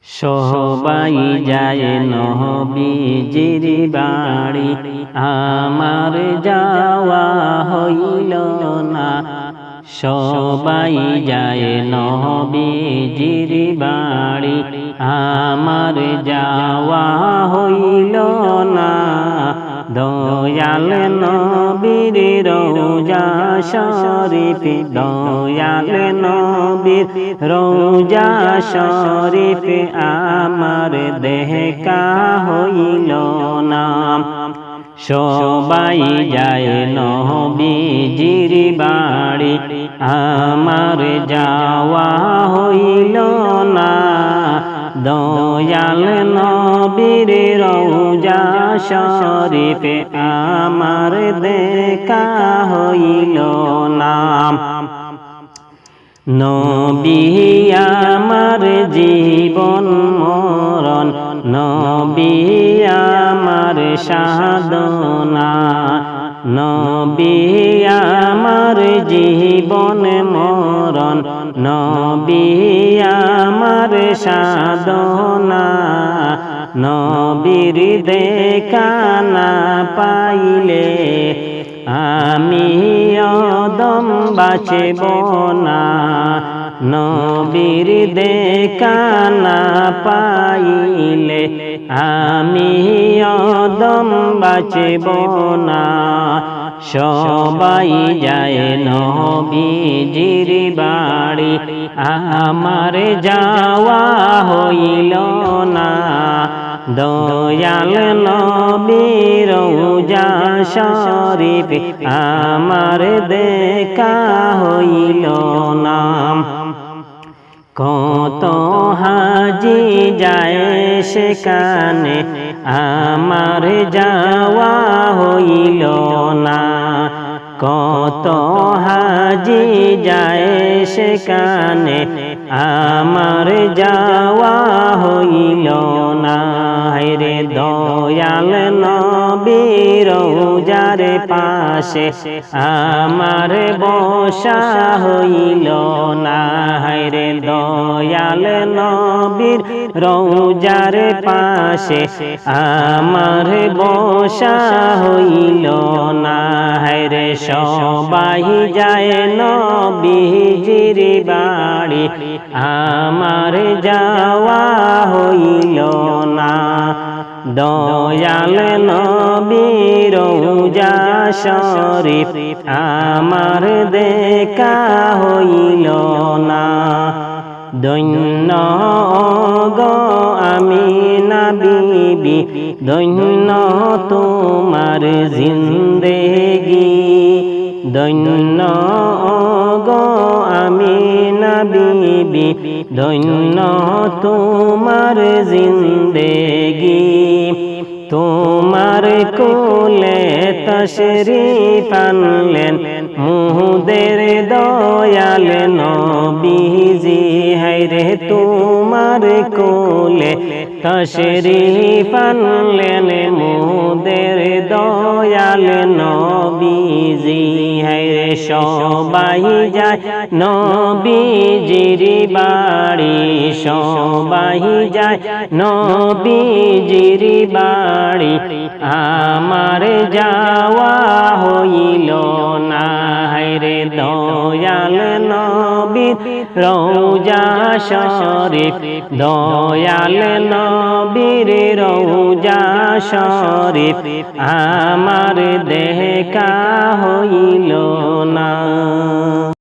সবাই যায় নবীজির বাড়ি, আমার যাওয়া হইল না। সবাই যায় নবীজির বাড়ি, আমার যাওয়া হইল না। দয়াল নবীর রওজা শরীফ, দয়াল নবীর রওজা শরীফ, আমার দেখা হইল না। সবাই যায় নবীজির বাড়ি, আমার যাওয়া হইল না। দয়াল নবীর রওজা শরীফ, আমার দেখা হইল না। নবী আমার জীবন মরণ, নবী আমার সাধনা। নবী আমার জীবন মরণ, নবী আমার সাধনা। নবীর দেখা না পাইলে আমি অদম বাঁচব না। নবীর দেখা না পাইলে আমি অদম বাঁচব না। সবাই যায় নবীজির বাড়ি, আমার যাওয়া হইল না। দয়াল নবীর রওজা শরীফ, আমার দেখা হইল না। কত হাজি যায় সেখানে, আমার যাওয়া হইল না। কত হাজি যায় সেখানে, আমার যাওয়া হইল না। রে দয়াল নবীর রওজার পাশে আমার বসা হইল না। রে দয়াল নবীর রওজার পাশে আমার বসা হইল না। রে সবাই যায় নবীজির বাড়ি, আমার যাওয়া হইল না। দয়াল নবীর রওজা শরীফ, আমার দেখা হইল না। ধন্য গো আমিনা বিবি, ধন্য তোমার জিন্দেগি। ধন্য গো আমিনা বিবি, ধন্য তোমার জিন্দেগি। তোমার কোলে তশরিফ আনলেন মুদের দয়াল নবীজি। হায়রে তোমার কোলে তশরিফ আনলেন মুদের দয়াল নবীজি। হায়রে সবাই যায় নবীজির বাড়ি, সবাই যায় নবীজির বাড়ি, আমার যাওয়া হইল না। রে দয়াল নবীর রওজা শরীফ, দয়াল নবীর রওজা শরীফ, আমার দেখা হইল